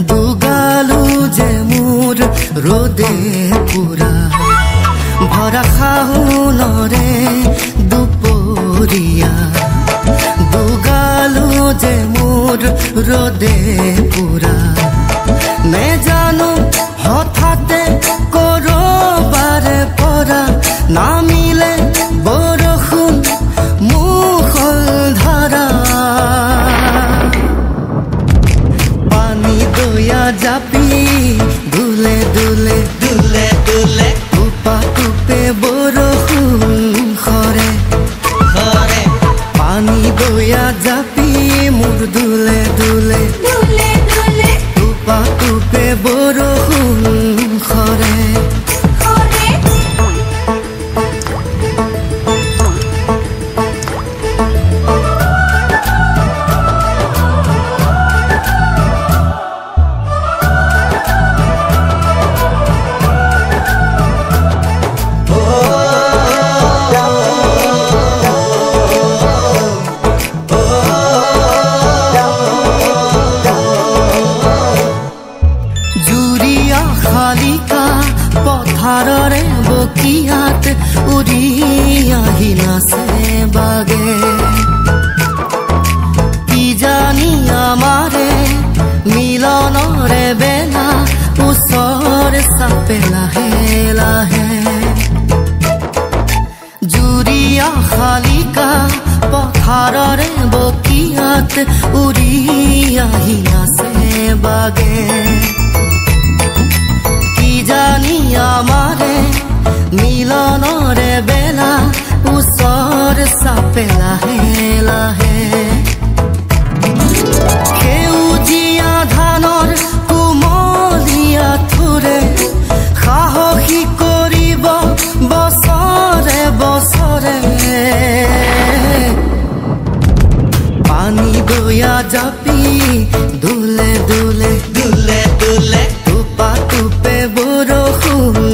দুগালো যে মোৰ ৰ'দে পুৰা ভৰা শাওনৰে দুপৰীয়া দুগালো যে মোৰ ৰ'দে পুৰা নেজানো হঠাতে কৰবাৰে পৰা নামিলে বৰষুণ মুষলধাৰা পানী দয়া জাপি দুলে দুলে দুলে দুলে টুপা টুপে বৰষুণ সৰে সৰে পানী দয়া জাপি মোৰ দুলে দুলে দুলে দুলে টুপা টুপে বৰষুণ সৰে শালিকা পথাৰৰে বকিয়াত উৰি আহি নাচে বাগে কি জানি আমাৰে মিলনৰে বেলা ওচৰ চাপে লাহে লাহে জুৰিয়া শালিকা পথাৰৰে বকিয়াত উৰি আহি নাচে বাগে জানি আমাৰে মিলনৰে বেলা ওচৰ চাপে লাহে লাহে সেউজীয়া ধানৰ কোমলীয়া থোৰে সাহসী কৰিব বছৰে বছৰে পানী দয়া জাপি দুলে দুলে দুলে দুলে টুপা টুপে বৰষুণ